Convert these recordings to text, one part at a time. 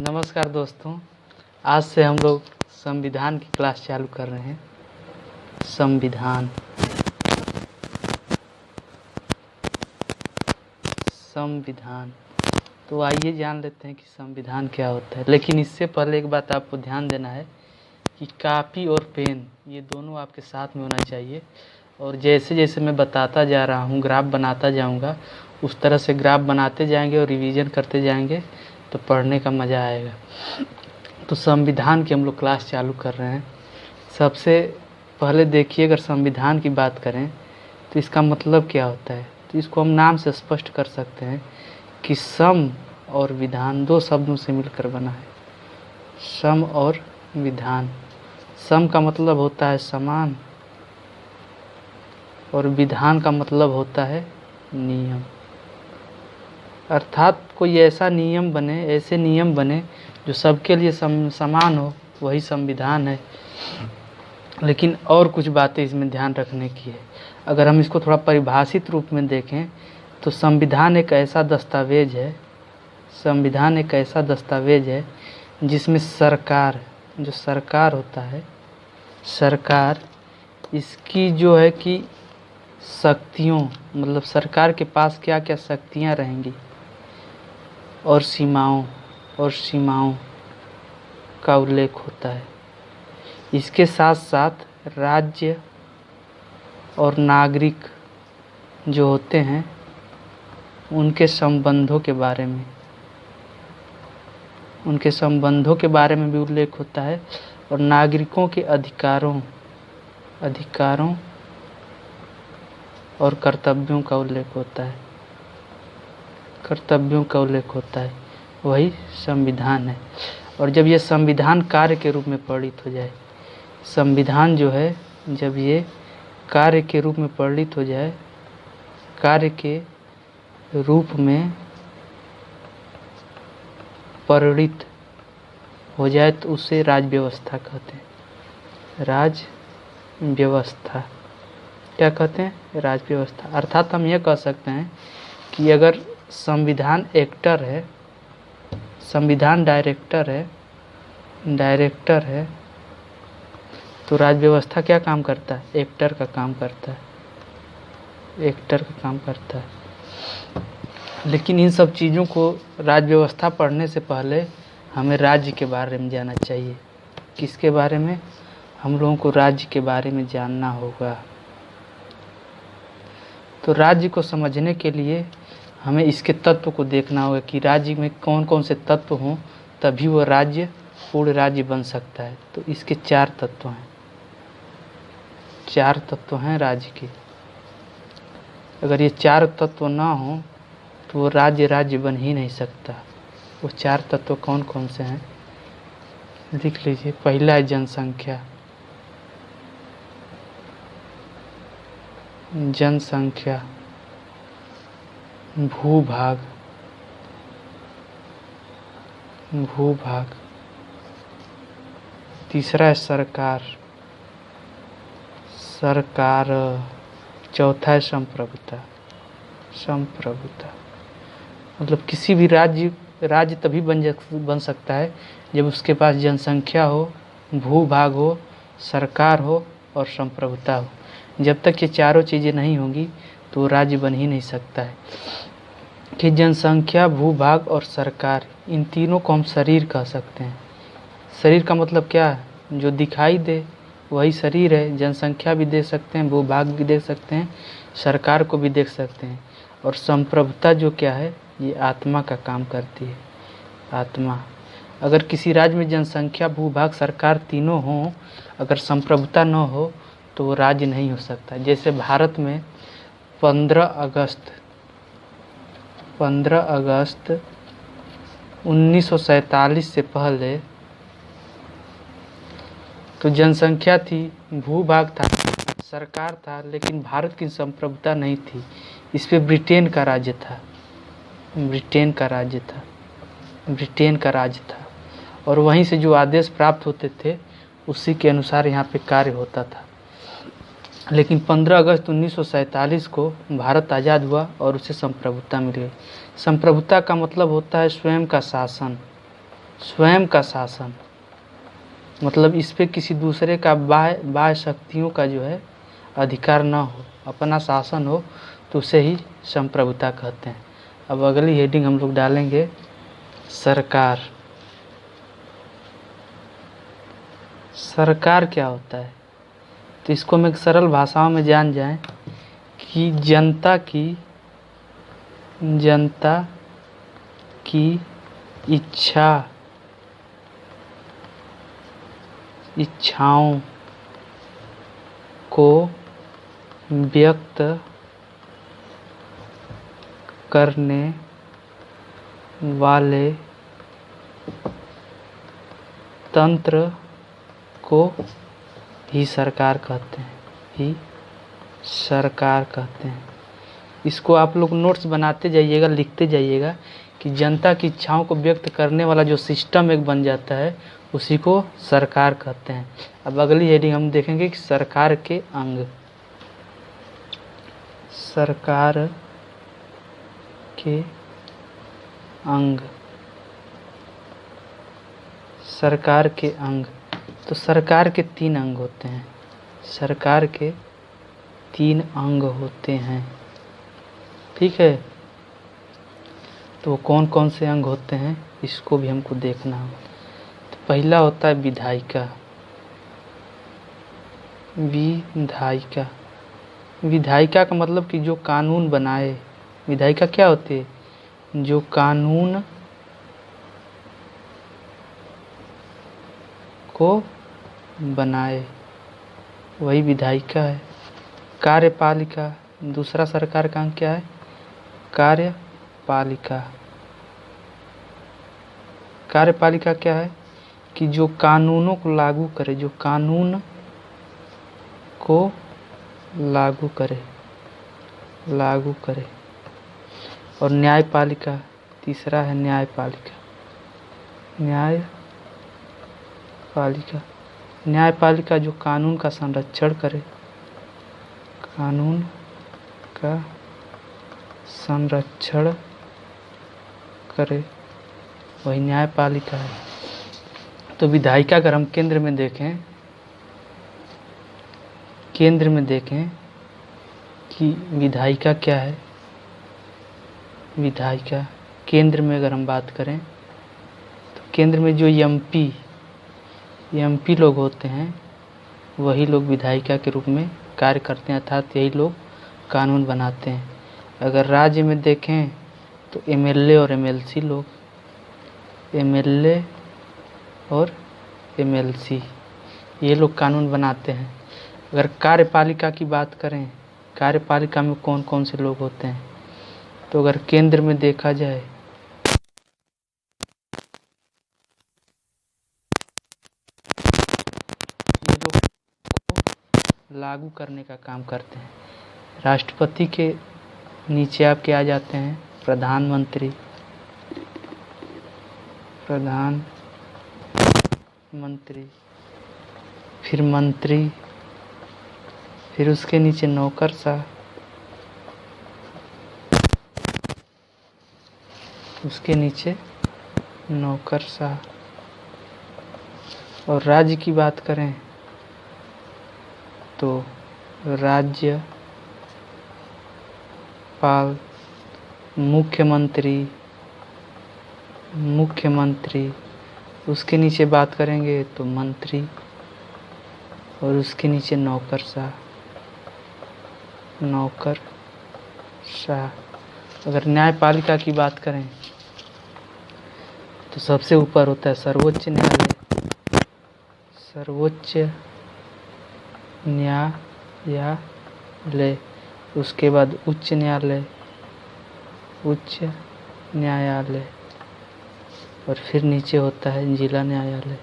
नमस्कार दोस्तों। आज से हम लोग संविधान की क्लास चालू कर रहे हैं। संविधान संविधान तो आइए जान लेते हैं कि संविधान क्या होता है। लेकिन इससे पहले एक बात आपको ध्यान देना है कि कापी और पेन ये दोनों आपके साथ में होना चाहिए। और जैसे जैसे मैं बताता जा रहा हूँ, ग्राफ बनाता जाऊँगा, उस तरह से ग्राफ बनाते जाएंगे और रिवीजन करते जाएंगे तो पढ़ने का मज़ा आएगा। तो संविधान की हम लोग क्लास चालू कर रहे हैं। सबसे पहले देखिए, अगर संविधान की बात करें तो इसका मतलब क्या होता है, तो इसको हम नाम से स्पष्ट कर सकते हैं कि सम और विधान दो शब्दों से मिलकर बना है। सम और विधान। सम का मतलब होता है समान और विधान का मतलब होता है नियम। अर्थात कोई ऐसा नियम बने, ऐसे नियम बने जो सबके लिए समान हो, वही संविधान है। लेकिन और कुछ बातें इसमें ध्यान रखने की है। अगर हम इसको थोड़ा परिभाषित रूप में देखें तो संविधान एक ऐसा दस्तावेज है, संविधान एक ऐसा दस्तावेज है जिसमें सरकार, जो सरकार होता है, सरकार इसकी जो है कि शक्तियों, मतलब सरकार के पास क्या क्या शक्तियाँ रहेंगी और सीमाओं का उल्लेख होता है। इसके साथ साथ राज्य और नागरिक जो होते हैं उनके संबंधों के बारे में भी उल्लेख होता है। और नागरिकों के अधिकारों और कर्तव्यों का उल्लेख होता है, वही संविधान है। और जब ये संविधान कार्य के रूप में परिणित हो जाए, संविधान जो है जब ये कार्य के रूप में परिणित हो जाए, कार्य के रूप में परिणित हो जाए तो उसे राज्य व्यवस्था कहते हैं। राज्य व्यवस्था क्या कहते हैं? राज्य व्यवस्था। अर्थात हम यह कह सकते हैं कि अगर संविधान एक्टर है, संविधान डायरेक्टर है तो राज्य व्यवस्था क्या काम करता है? एक्टर का काम करता है। लेकिन इन सब चीज़ों को, राज्य व्यवस्था पढ़ने से पहले हमें राज्य के बारे में जानना चाहिए। किसके बारे में? हम लोगों को राज्य के बारे में जानना होगा। तो राज्य को समझने के लिए हमें इसके तत्व को देखना होगा कि राज्य में कौन कौन से तत्व हों, तभी वो राज्य पूर्ण राज्य बन सकता है। तो इसके चार तत्व हैं राज्य के। अगर ये चार तत्व ना हो तो वो राज्य बन ही नहीं सकता। वो चार तत्व कौन कौन से हैं लिख लीजिए। पहला है जनसंख्या। भूभाग। तीसरा है सरकार। चौथा है संप्रभुता। मतलब किसी भी राज्य तभी बन सकता है जब उसके पास जनसंख्या हो, भूभाग हो, सरकार हो और संप्रभुता हो। जब तक ये चारों चीज़ें नहीं होंगी तो राज्य बन ही नहीं सकता है। कि जनसंख्या, भूभाग और सरकार, इन तीनों को हम शरीर कह सकते हैं। शरीर का मतलब क्या है? जो दिखाई दे वही शरीर है। जनसंख्या भी देख सकते हैं, भूभाग भी देख सकते हैं, सरकार को भी देख सकते हैं। और संप्रभुता जो क्या है, ये आत्मा का काम करती है। आत्मा। अगर किसी राज्य में जनसंख्या, भूभाग, सरकार तीनों हों, अगर संप्रभुता न हो तो वो राज्य नहीं हो सकता। जैसे भारत में 15 अगस्त 1947 से पहले तो जनसंख्या थी, भूभाग था, सरकार था, लेकिन भारत की संप्रभुता नहीं थी। इस पे ब्रिटेन का राज्य था। और वहीं से जो आदेश प्राप्त होते थे उसी के अनुसार यहाँ पे कार्य होता था। लेकिन 15 अगस्त 1947 को भारत आज़ाद हुआ और उसे संप्रभुता मिल गई। संप्रभुता का मतलब होता है स्वयं का शासन। स्वयं का शासन, मतलब इस पे किसी दूसरे का बाह्य शक्तियों का जो है अधिकार न हो, अपना शासन हो, तो उसे ही संप्रभुता कहते हैं। अब अगली हेडिंग हम लोग डालेंगे सरकार। सरकार क्या होता है, तो इसको हम एक सरल भाषाओं में जान जाएं कि जनता की इच्छाओं को व्यक्त करने वाले तंत्र को ही सरकार कहते हैं। इसको आप लोग नोट्स बनाते जाइएगा, लिखते जाइएगा कि जनता की इच्छाओं को व्यक्त करने वाला जो सिस्टम एक बन जाता है उसी को सरकार कहते हैं। अब अगली हेडिंग हम देखेंगे कि सरकार के अंग। सरकार के अंग, सरकार के अंग, तो सरकार के 3 अंग होते हैं। सरकार के 3 अंग होते हैं, ठीक है। तो कौन कौन से अंग होते हैं इसको भी हमको देखना होगा। तो पहला होता है विधायिका। विधायिका का मतलब कि जो कानून बनाए। विधायिका क्या होती है, जो कानून को बनाए, वही विधायिका है। कार्यपालिका, दूसरा सरकार का अंग क्या है, कार्यपालिका। कार्यपालिका क्या है कि जो कानूनों को लागू करे, जो कानून को लागू करे। और न्यायपालिका, तीसरा है न्यायपालिका। न्यायपालिका जो कानून का संरक्षण करे, कानून का संरक्षण करे, वही न्यायपालिका है। तो विधायिका अगर हम केंद्र में देखें कि विधायिका क्या है। विधायिका केंद्र में अगर हम बात करें तो केंद्र में जो एमपी लोग होते हैं वही लोग विधायिका के रूप में कार्य करते हैं, अर्थात यही लोग कानून बनाते हैं। अगर राज्य में देखें तो एमएलए और एमएलसी लोग, एमएलए और एमएलसी ये लोग कानून बनाते हैं। अगर कार्यपालिका की बात करें, कार्यपालिका में कौन कौन से लोग होते हैं, तो अगर केंद्र में देखा जाए ये लोग को लागू करने का काम करते हैं। राष्ट्रपति के नीचे आपके आ जाते हैं प्रधानमंत्री, फिर मंत्री, फिर उसके नीचे नौकरशाह, उसके नीचे नौकरशाह। और राज्य की बात करें तो राज्यपाल, मुख्यमंत्री, उसके नीचे बात करेंगे तो मंत्री, और उसके नीचे नौकरशाह। अगर न्यायपालिका की बात करें तो सबसे ऊपर होता है सर्वोच्च न्यायालय, उसके बाद उच्च न्यायालय, और फिर नीचे होता है जिला न्यायालय।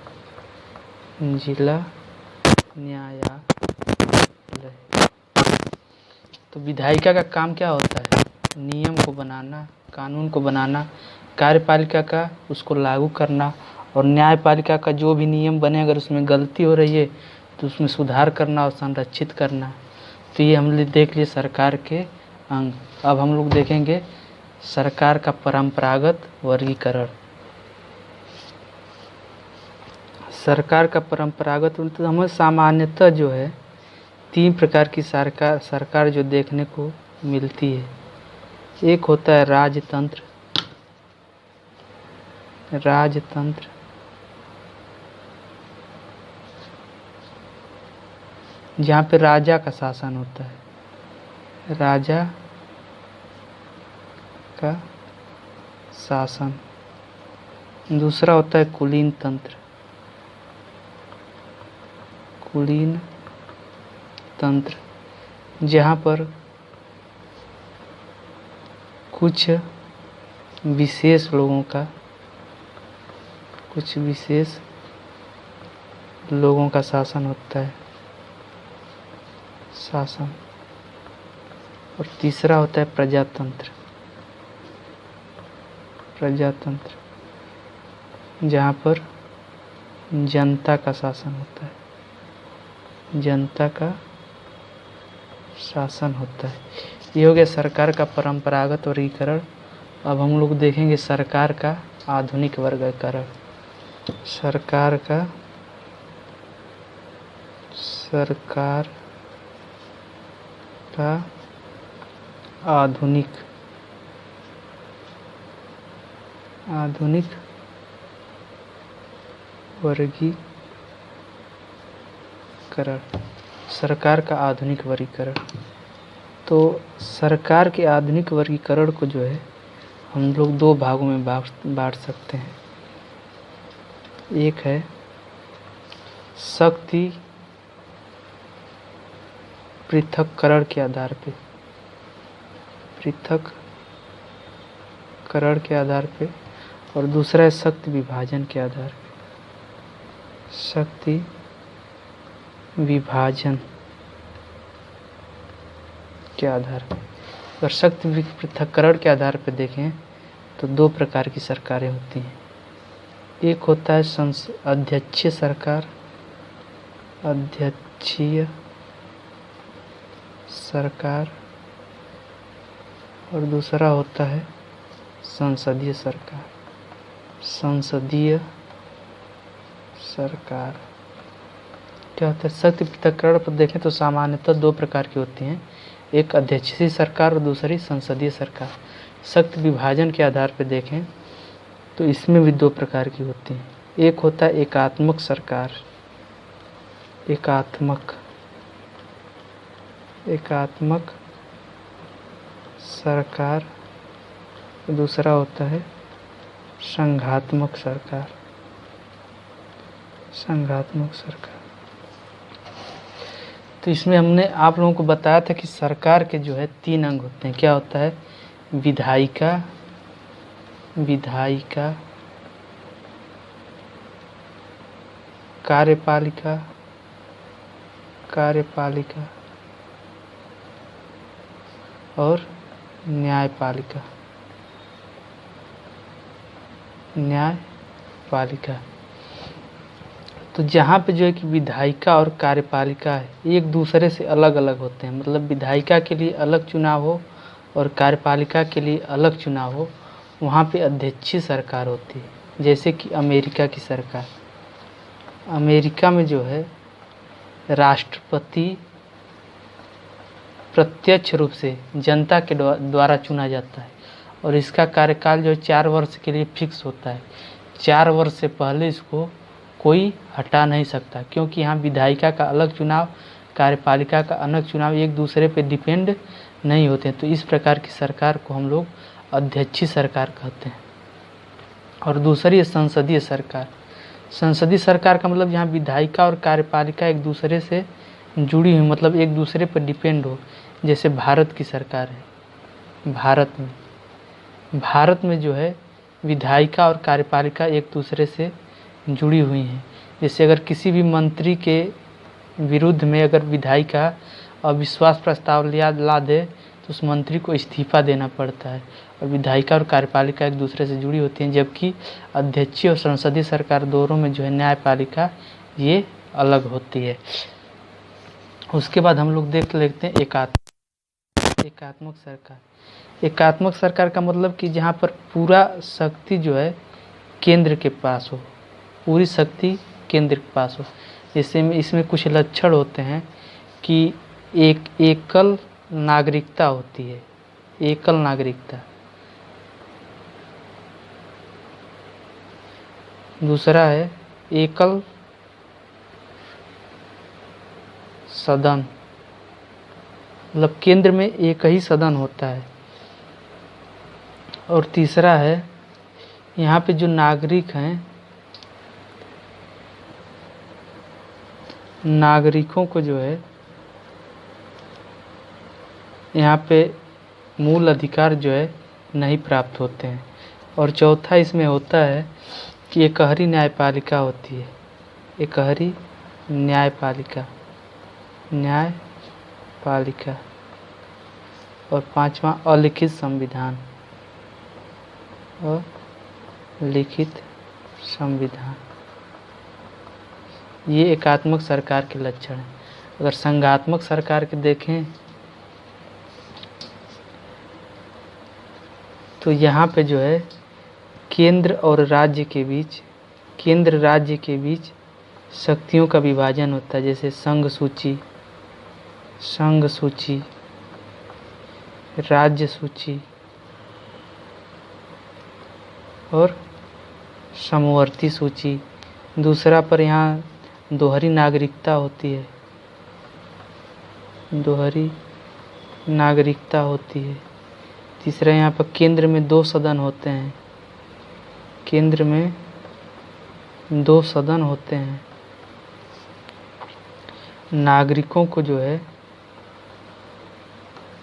तो विधायिका का काम क्या होता है, नियम को बनाना, कानून को बनाना। कार्यपालिका का उसको लागू करना, और न्यायपालिका का जो भी नियम बने अगर उसमें गलती हो रही है तो उसमें सुधार करना और संरक्षित करना। तो ये हम देख लिए सरकार के अंग। अब हम लोग देखेंगे सरकार का परंपरागत वर्गीकरण। सरकार का परंपरागत रूप तो हमें सामान्यतः जो है 3 प्रकार की सरकार जो देखने को मिलती है। एक होता है राजतंत्र, जहाँ पे राजा का शासन होता है, राजा का शासन। दूसरा होता है कुलीन तंत्र, जहाँ पर कुछ विशेष लोगों का शासन होता है। और तीसरा होता है प्रजातंत्र, जहाँ पर जनता का शासन होता है। ये हो गया सरकार का परंपरागत वर्गीकरण। अब हम लोग देखेंगे सरकार का आधुनिक वर्गीकरण। सरकार का आधुनिक वर्गीकरण। सरकार का आधुनिक वर्गीकरण। तो सरकार के आधुनिक वर्गीकरण को जो है हम लोग 2 भागों में बांट सकते हैं। एक है शक्ति पृथक्करण के आधार पे, और दूसरा है शक्ति विभाजन के आधार पे। शक्ति विभाजन के आधार पर। अगर शक्ति पृथक्करण के आधार पर देखें तो 2 प्रकार की सरकारें होती हैं। एक होता है अध्यक्षीय सरकार, और दूसरा होता है संसदीय सरकार। क्या होता है? शक्ति पृथक्करण पर देखें तो सामान्यतः 2 प्रकार की होती हैं, एक अध्यक्षीय सरकार और दूसरी संसदीय सरकार। शक्ति विभाजन के आधार पर देखें तो इसमें भी 2 प्रकार की होती हैं। एक होता है एकात्मक सरकार, दूसरा होता है संघात्मक सरकार। तो इसमें हमने आप लोगों को बताया था कि सरकार के जो है 3 अंग होते हैं। क्या होता है? विधायिका, कार्यपालिका और न्यायपालिका। तो जहाँ पे जो है कि विधायिका और कार्यपालिका है एक दूसरे से अलग अलग होते हैं। मतलब विधायिका के लिए अलग चुनाव हो और कार्यपालिका के लिए अलग चुनाव हो, वहाँ पे अध्यक्षीय सरकार होती है। जैसे कि अमेरिका की सरकार, अमेरिका में जो है राष्ट्रपति प्रत्यक्ष रूप से जनता के द्वारा चुना जाता है और इसका कार्यकाल जो है 4 वर्ष के लिए फिक्स होता है। 4 वर्ष से पहले इसको कोई हटा नहीं सकता, क्योंकि यहाँ विधायिका का अलग चुनाव, कार्यपालिका का अलग चुनाव एक दूसरे पे डिपेंड नहीं होते। तो इस प्रकार की सरकार को हम लोग अध्यक्षीय सरकार कहते हैं। और दूसरी है संसदीय सरकार। संसदीय सरकार का मतलब जहाँ विधायिका और कार्यपालिका एक दूसरे से जुड़ी हुई, मतलब एक दूसरे पर डिपेंड हो। जैसे भारत की सरकार है, भारत में जो है विधायिका और कार्यपालिका एक दूसरे से जुड़ी हुई हैं। जैसे अगर किसी भी मंत्री के विरुद्ध में अगर विधायिका अविश्वास प्रस्ताव ला दे तो उस मंत्री को इस्तीफा देना पड़ता है। और विधायिका और कार्यपालिका एक दूसरे से जुड़ी होती हैं, जबकि अध्यक्षीय और संसदीय सरकार दोनों में जो है न्यायपालिका ये अलग होती है। उसके बाद हम लोग लेते हैं एकात्मक सरकार। एकात्मक सरकार का मतलब कि जहाँ पर पूरा शक्ति जो है केंद्र के पास हो, पूरी शक्ति केंद्र के पास हो। इसमें कुछ लक्षण होते हैं कि एक एकल नागरिकता होती है, एकल नागरिकता। दूसरा है एकल सदन, मतलब केंद्र में एक ही सदन होता है। और तीसरा है यहाँ पे जो नागरिक हैं, नागरिकों को जो है यहाँ पे मूल अधिकार जो है नहीं प्राप्त होते हैं। और चौथा इसमें होता है कि एकहरी न्यायपालिका होती है, एकहरी न्यायपालिका, न्यायपालिका। और पांचवा अलिखित संविधान, और लिखित संविधान। ये एकात्मक सरकार के लक्षण हैं। अगर संघात्मक सरकार के देखें तो यहाँ पे जो है केंद्र और राज्य के बीच, केंद्र राज्य के बीच शक्तियों का विभाजन होता है, जैसे संघ सूची, संघ सूची, राज्य सूची और समवर्ती सूची। दूसरा पर यहाँ दोहरी नागरिकता होती है, दोहरी नागरिकता होती है। तीसरा यहाँ पर केंद्र में 2 सदन होते हैं, केंद्र में 2 सदन होते हैं। नागरिकों को जो है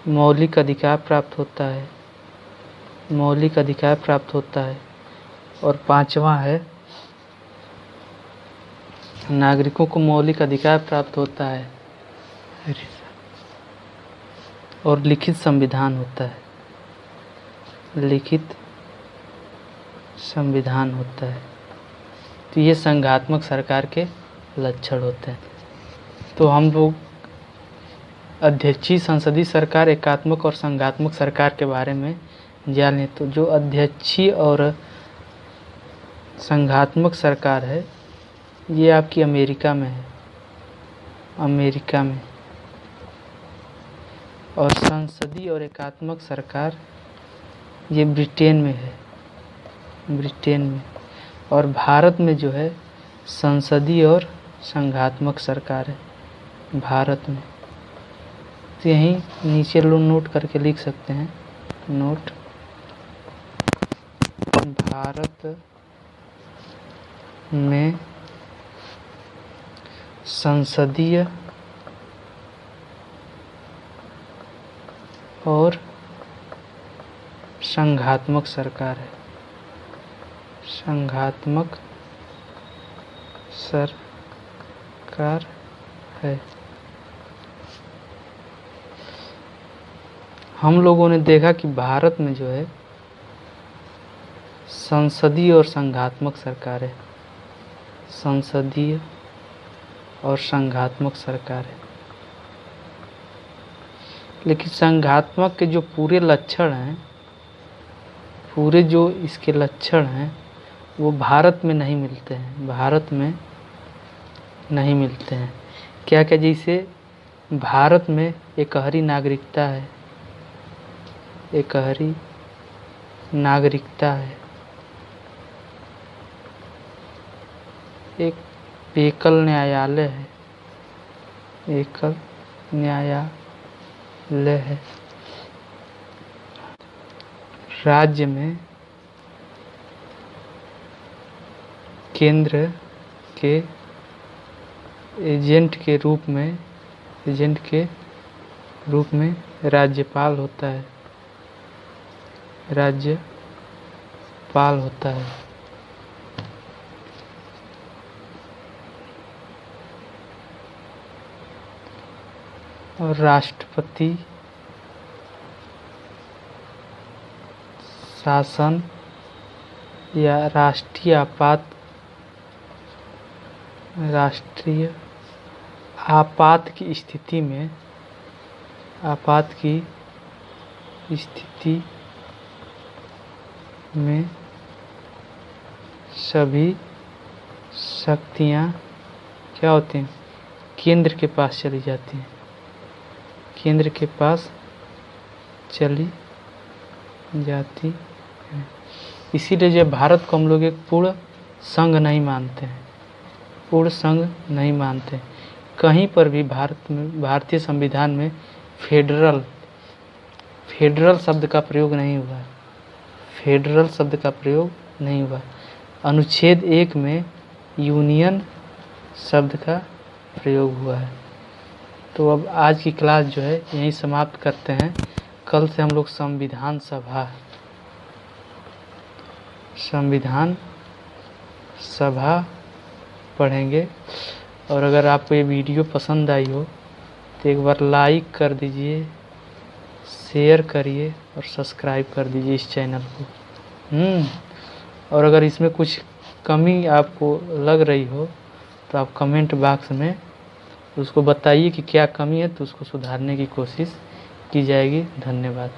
मौलिक अधिकार प्राप्त होता है, मौलिक अधिकार प्राप्त होता है। और पांचवा है नागरिकों को मौलिक अधिकार प्राप्त होता है और लिखित संविधान होता है, लिखित संविधान होता है। तो ये संघात्मक सरकार के लक्षण होते हैं। तो हम लोग अध्यक्षीय संसदीय सरकार, एकात्मक और संघात्मक सरकार के बारे में जान लें। तो जो अध्यक्षीय और संघात्मक सरकार है ये आपकी अमेरिका में है, अमेरिका में। और संसदीय और एकात्मक सरकार ये ब्रिटेन में है, ब्रिटेन में। और भारत में जो है संसदीय और संघात्मक सरकार है, भारत में। तो यहीं नीचे लोग नोट करके लिख सकते हैं, नोट भारत में संसदीय और संघात्मक सरकार है, संघात्मक सरकार है। हम लोगों ने देखा कि भारत में जो है संसदीय और संघात्मक सरकार है, संसदीय और संघात्मक सरकार है। लेकिन संघात्मक के जो पूरे लक्षण हैं, पूरे जो इसके लक्षण हैं वो भारत में नहीं मिलते हैं, भारत में नहीं मिलते हैं। क्या क्या? जैसे भारत में एकहरी नागरिकता है, एकहरी नागरिकता है। एक एकल न्यायालय है, एकल न्यायालय है। राज्य में केंद्र के एजेंट के रूप में, एजेंट के रूप में राज्यपाल होता है, राज्यपाल होता है। और राष्ट्रपति शासन या राष्ट्रीय आपात की स्थिति में, आपात की स्थिति में सभी शक्तियां क्या होती हैं, केंद्र के पास चली जाती हैं, केंद्र के पास चली जाती है। इसीलिए जो भारत को हम लोग एक पूर्ण संघ नहीं मानते हैं, पूर्ण संघ नहीं मानते। कहीं पर भी भारत में, भारतीय संविधान में फेडरल शब्द का प्रयोग नहीं हुआ है, फेडरल शब्द का प्रयोग नहीं हुआ। अनुच्छेद 1 में यूनियन शब्द का प्रयोग हुआ है। तो अब आज की क्लास जो है यहीं समाप्त करते हैं। कल से हम लोग संविधान सभा पढ़ेंगे। और अगर आपको ये वीडियो पसंद आई हो तो एक बार लाइक कर दीजिए, शेयर करिए और सब्सक्राइब कर दीजिए इस चैनल को। और अगर इसमें कुछ कमी आपको लग रही हो तो आप कमेंट बॉक्स में उसको बताइए कि क्या कमी है, तो उसको सुधारने की कोशिश की जाएगी। धन्यवाद।